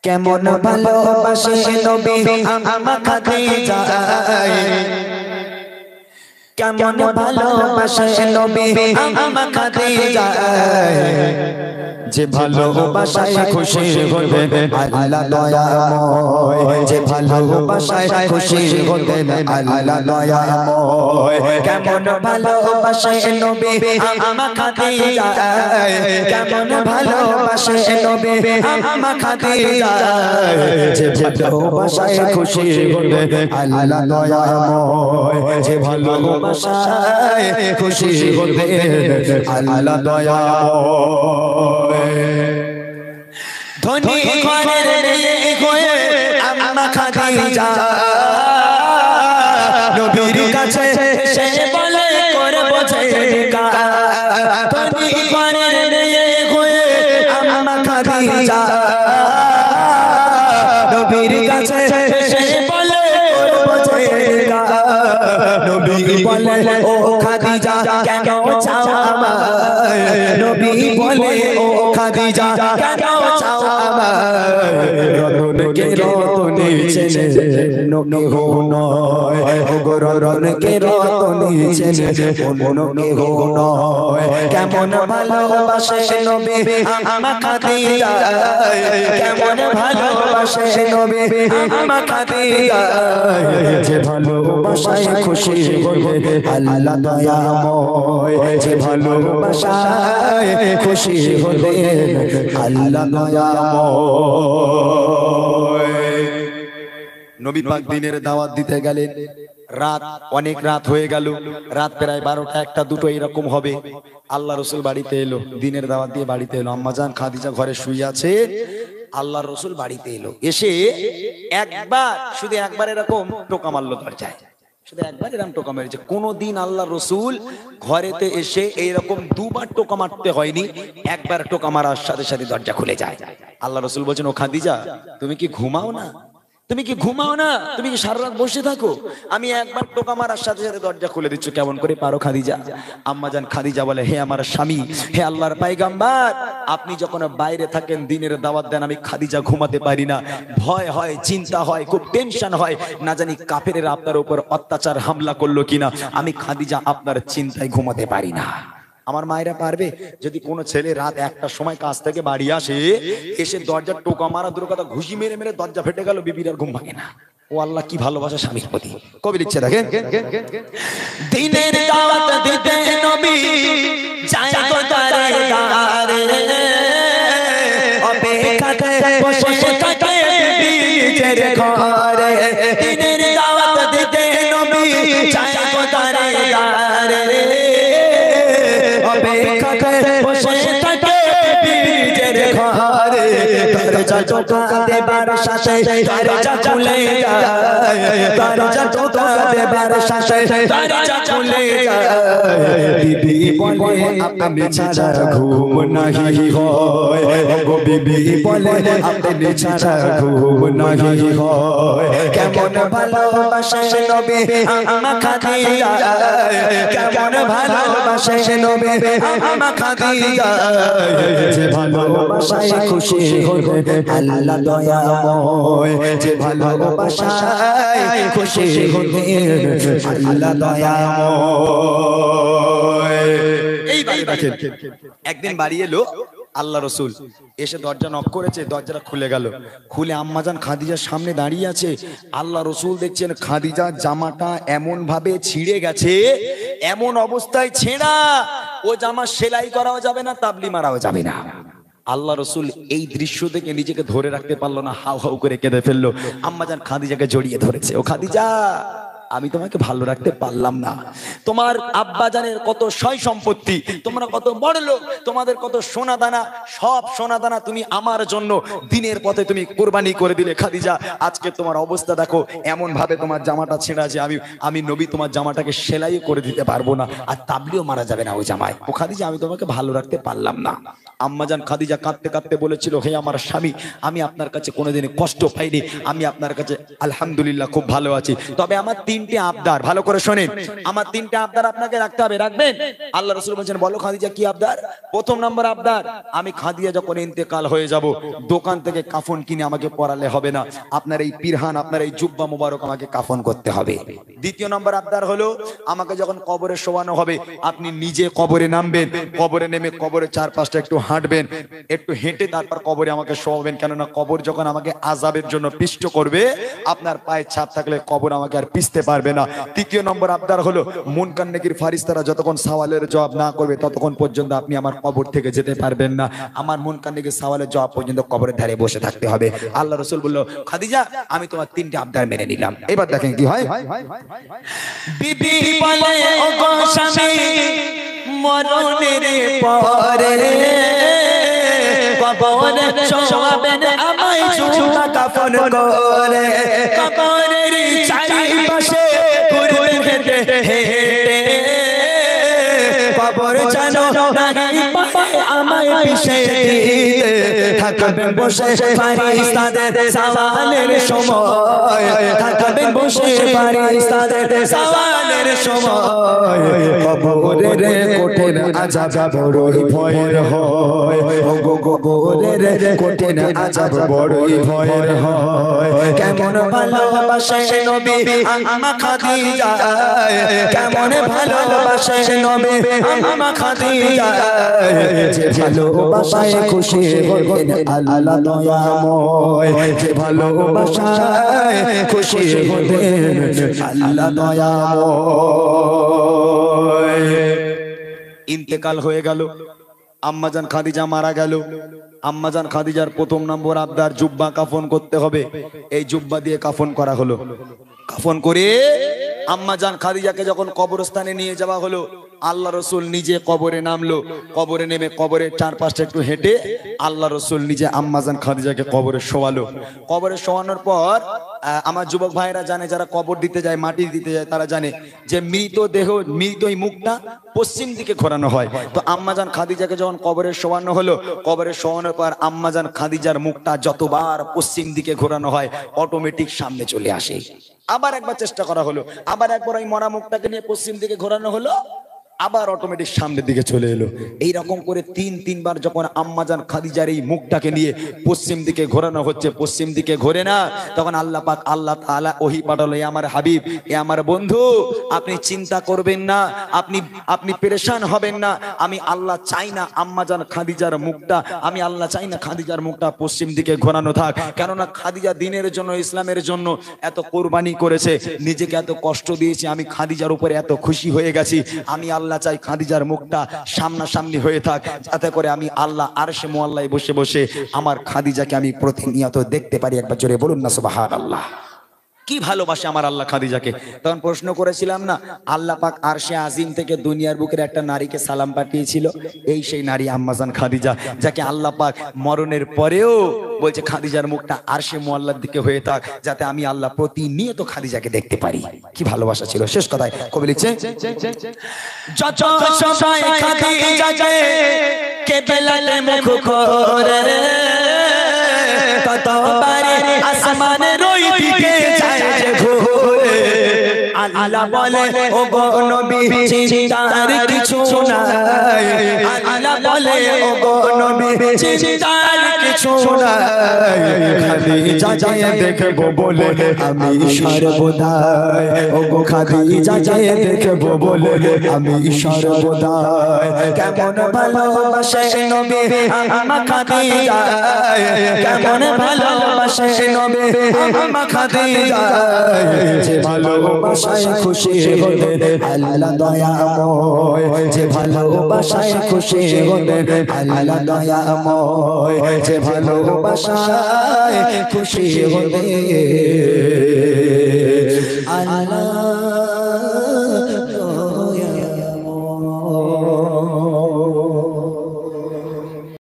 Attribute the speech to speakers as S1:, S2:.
S1: কেমন ভালোবাসে নবী আমার খাদিজা, কেমন ভালোবাসে নবী আমার খাদিজা, যে ভালোবাসায় খুশি হলেন আল্লাহ দয়াময়, যে ভালোবাসায় খুশি হলেন আল্লাহ দয়াময়। কেমন ভালোবাসে নবী আমার খাদিজা, কেমন ভালোবাসে নবী আমার খাদিজা, যে ভালোবাসায় খুশি হলেন আল্লাহ দয়াময়, যে ভালোবাসায় খুশি হলেন আল্লাহ দয়াময়। ধনী ঘরের মেয়ে হয়ে আম্মা খাদিজা নবীর কাছে সে বলে করব জিকার। ধনী ঘরের মেয়ে হয়ে আম্মা খাদিজা নবীর কাছে সে বলে করব জিকার। নবী বলে ও খাদিজা কেন চাও আমায়, নবী বলে ও খাদিজা কেন চাও আমায়, রতনকে রতনে চেনে অন্য কেহ নয়, ওগো রতনকে রতনে চেনে অন্য কেহ নয়। কেমন ভালোবাসে নবী আমার খাদিজা, কেমন ভালোবাসে নবী আমার খাদিজা, যে ভালোবাসায় খুশি হলেন আল্লাহ দয়াময়, যে ভালোবাসায় খুশি হলেন আল্লাহ দয়াময়। নবী পাক দিনের দাওয়াত দিতে গেলেন, রাত অনেক রাত হয়ে গেল, রাত প্রায় 12টা 1টা 2টো এরকম হবে। আল্লাহ রসুল বাড়িতে এলো, দিনের দাওয়াত দিয়ে বাড়িতে এলো। আম্মাজান খাদিজা ঘরে শুয়ে আছে, আল্লাহ রসুল বাড়িতে এলো, এসে একবার শুধু একবার এরকম টোকা মারলো দরজায়, শুধু একবার এরকম টোকা মেরেছে। কোনদিন আল্লাহ রসুল ঘরেতে এসে এইরকম দুবার টোকা মারতে হয়নি, একবার টোকা মারার সাথে সাথে দরজা খুলে যায়। আল্লাহ রসুল বলছেন, ও খাদিজা তুমি কি ঘুমাও না, তুমি কি ঘুমাও না, তুমি কি সারা রাত বসে থাকো, আমি একবার টোকা মারার সাথে সাথে দরজা খুলে দিচ্ছ, কেমন করে পারো খাদিজা? আম্মাজান খাদিজা বলে, হে আমার স্বামী, হে আল্লাহর পয়গম্বর, আপনি যখন বাইরে থাকেন দিনের দাওয়াত দেন, আমি খাদিজা ঘুমাতে পারি না, ভয় হয়, চিন্তা হয়, খুব টেনশন হয়, না জানি কাফেরেরা আপনার উপর অত্যাচার হামলা করলো কিনা, আমি খাদিজা আপনার চিন্তায় ঘুমাতে পারি না। আমার মায়েরা পারবে, যদি কোনো ছেলে রাত 1টার সময় কাজ থেকে বাড়ি আসে, এসে দরজা টোকা মারা দূর কথা ঘুষি মেরে মেরে দরজা ফেটে গেল, বিবির আর ঘুম ভাঙে না। ও আল্লাহ কি ভালোবাসা স্বামীর প্রতি। কবি লিখছে দেখেন, দিনের দাওয়াত দিতে নবী যায় গো তারে গারে, অপেক্ষাতে বসে থাকে নিজের ঘরে। দিনের দাওয়াত দিতে নবী যায় গো তারে গারে, অপেক্ষাতে বসে থাকে নিজের ঘরে। দরজা টোকা দেবার সাথে দরজা খুলে যায়, দরজা টোকা দেবার সাথে দরজা খুলে যায়। বিবি বলে আপনি ছাড়া ঘুম নাহি হয়, গো বিবি বলে আপনি ছাড়া ঘুম নাহি হয়। কেমন ভালোবাসে নবী আমার খাদিজা, কেমন ভালোবাসে নবী আমার খাদিজা, যে ভালোবাসায় খুশি হলেন আল্লাহ দয়াময়, যে ভালোবাসায় খুশি হলেন আল্লাহ দয়াময়। এইবার দেখেন, একদিন বাড়ি এলো আল্লাহ রসুল, এসে দরজা নক করেছে, দরজাটা খুলে গেল, খুলে আম্মাজান খাদিজার সামনে দাঁড়িয়ে আছে। আল্লাহ রসুল দেখছেন খাদিজার জামাটা এমন ভাবে ছিঁড়ে গেছে, এমন অবস্থায় ছেঁড়া, ও জামা সেলাই করাও যাবে না, তাবলি মারাও যাবে না। আল্লাহ রসুল এই দৃশ্য দেখে নিজেকে ধরে রাখতে পারলো না, হাউ হাউ করে কেঁদে ফেললো। আম্মাজান খাদিজাকে জড়িয়ে ধরেছে, ও খাদিজা আমি তোমাকে ভালো রাখতে পারলাম না, তোমার আব্বা জানের কত সয় সম্পত্তি, তোমরা কত বড় লোক, তোমাদের কত সোনা দানা, সব সোনা দানা তুমি আমার জন্য দিনের পথে তুমি কোরবানি করে দিলে। খাদিজা আজকে তোমার অবস্থা দেখো, এমন ভাবে তোমার জামাটা ছেঁড়া যে আমি নবী তোমার জামাটাকে সেলাই করে দিতে পারবো না, আর তাবলিও মারা যাবে না ওই জামায়। ও খাদিজা আমি তোমাকে ভালো রাখতে পারলাম না। আম্মাজান খাদিজা কাঁদতে কাঁদতে বলেছিল, হে আমার স্বামী, আমি আপনার কাছে কোনোদিন কষ্ট পাইনি, আমি আপনার কাছে আলহামদুলিল্লাহ খুব ভালো আছি, তবে আমার তিনটে আবদার, ভালো করে শোনেন, আমার তিনটে আবদার আপনাকে রাখতে হবে, রাখবেন? আল্লাহ রাসূল বলেছেন, বলো খাদিজা কি আবদার? প্রথম নম্বর আবদার, আমি খাদিজা যখন ইন্তেকাল হয়ে যাব, দোকান থেকে কাফন কিনে আমাকে পরালে হবে না, আপনার এই পিরহান, আপনার এই জুব্বা মুবারক আমাকে কাফন করতে হবে। দ্বিতীয় নম্বর আবদার হলো, আমাকে যখন কবরে শোয়ানো হবে, আপনি নিজে কবরে নামবেন, কবরে নেমে কবরের চারপাশটা একটু হাঁটবেন, একটু হেঁটে তারপর কবরে আমাকে শোয়াবেন, কেননা কবর যখন আমাকে আযাবের জন্য পিষ্ট করবে, আপনার পায়ের ছাপ থাকলে কবর আমাকে আর পিষতে পারবে না। তৃতীয় নম্বর আবদার হলো, মুনকার নেকির ফারিস্তারা যতক্ষণ সওয়ালের জবাব না করবে ততক্ষণ পর্যন্ত আপনি আমার কবর থেকে যেতে পারবেন না, আমার মুনকার নেকির সওয়ালের জবাব পর্যন্ত কবরের ধারে বসে থাকতে হবে। আল্লাহ রাসূল বলল, খাদিজা আমি তোমার তিনটি আবদার মেনে নিলাম। এবার দেখেন কি হয়।
S2: বিবি বলে, ও গো স্বামী, মরণের পরে কবরে শোয়াবেন আমায় জুতা কাফন করে, কবরের চারিপাশে ঘুরবেন হেঁটে হেঁটে, কবর যেন নাহি পায় আমায় পিষে দিতে, থাকবেন বসে ফারিস্তাদের সওয়ালের সময়, থাকবেন বসে ফারিস্তাদের সওয়ালের সময়, কবরের কঠিন আযাব বড়ই ভয়ের হয়, ও গো কবরের কঠিন আযাব বড়ই ভয়ের হয়। কেমন ভালোবাসে নবী আম্মা খাদিজা, কেমন ভালোবাসে নবী আম্মা খাদিজা, যে ভালোবাসায় খুশি হলেন আল্লাহ দয়াময়, যে ভালোবাসায় খুশি হলেন আল্লাহ দয়াময়।
S1: ইন্তেকাল হয়ে গেল, আম্মাজান খাদিজা মারা গেল। আম্মাজান খাদিজার প্রথম নম্বর আবদার, জুব্বা কাফন করতে হবে। এই জুব্বা দিয়ে কাফন করা হলো। কাফন করে আম্মাজান খাদিজাকে যখন কবরস্থানে নিয়ে যাওয়া হলো, আল্লাহ রসুল নিজে কবরে নামলো, কবরে নেমে কবরের চারপাশটা একটু হেঁটে আল্লাহ রসুল নিজে আম্মাজান খাদিজাকে কবরে শোয়ালো। কবরে শোয়ানোর পর আমার যুবক ভাইরা জানে, যারা কবর দিতে যায়, মাটি দিতে যায়, তারা জানে যে মৃতদেহ, মৃত এই মুখটা পশ্চিম দিকে ঘোরানো হয়। তো আম্মাজান খাদিজাকে যখন কবরে শোয়ানো হলো, কবরে শোয়ানোর পর আম্মাজান খাদিজার মুখটা যতবার পশ্চিম দিকে ঘোরানো হয়, অটোমেটিক সামনে চলে আসে। আবার একবার চেষ্টা করা হলো, আবার একবার ওই মরা মুখটাকে নিয়ে পশ্চিম দিকে ঘোরানো হলো, আবার অটোমেটিক সামনের দিকে চলে এলো। এইরকম করে তিনবার যখন আম্মাজান খাদিজার এই মুখটাকে নিয়ে পশ্চিম দিকে ঘোরানো হচ্ছে, পশ্চিম দিকে ঘোরে না, তখন আল্লাহ পাক, আল্লাহ তাআলা ওহী পাঠালো, এ আমার হাবিব, এ আমার বন্ধু, আপনি চিন্তা করবেন না, আপনি পেরেশান হবেন না। আমি আল্লাহ চাই না আম্মাজান খাদিজার মুখটা, আমি আল্লাহ চাই না খাদিজার মুখটা পশ্চিম দিকে ঘোরানো থাক, কেননা খাদিজা দ্বীনের জন্য, ইসলামের জন্য এত কোরবানি করেছে, নিজেকে এত কষ্ট দিয়েছে, আমি খাদিজার উপরে এত খুশি হয়ে গেছি। আমি আল্লাহ চাই খাদিজার মুখটা সামনাসামনি হয়ে থাক, যাতে করে আমি আল্লাহ আরশে মুআল্লায় বসে বসে আমার খাদিজাকে আমি প্রতিনিয়ত দেখতে পারি। একবার জোরে বলুন না সুবহানাল্লাহ। কি ভালোবাসে আমার আল্লাহ খাদিজাকে। তখন প্রশ্ন করেছিলাম না, আল্লাহ পাক আরশে আজিম থেকে দুনিয়ার বুকের একটা নারীকে সালাম পাঠিয়েছিল, এই সেই নারী আম্মাজান খাদিজা, যাকে আল্লাহ পাক মরণের পরেও বলছে খাদিজার মুখটা আরশে মুআল্লার দিকে হয়ে থাক, যাতে আমি আল্লাহ প্রতিনিয়ত খাদিজাকে দেখতে পারি। কি ভালোবাসা ছিল। শেষ কথায় কবি লিখছে,
S2: যত সময় খাদিজাকে কেবলাতে মুখ করে, ততবারে আসমানের ওই দিকে যায় যে ঘুরে, আল্লাহ বলে, ও গো নবী চিন্তার কিছু নাই, আল্লাহ বলে, ও গো নবী চিন্তার কিছু নাই, খাদিজা যায় দেখবো বলে আমি সর্বদাই, ও গো খাদিজা যায় দেখবো বলে আমি সর্বদাই। কেমন ভালোবাসে নবী আম্মা খাদিজা, কেমন ভালোবাসে নবী আম্মা খাদিজা, যে ভালোবাসায় খুশি হলেন আল্লাহ দয়াময়, যে ভালোবাসায় খুশি হলেন আল্লাহ দয়াময়, যে ভালোবাসায় খুশি হলেন আল্লাহ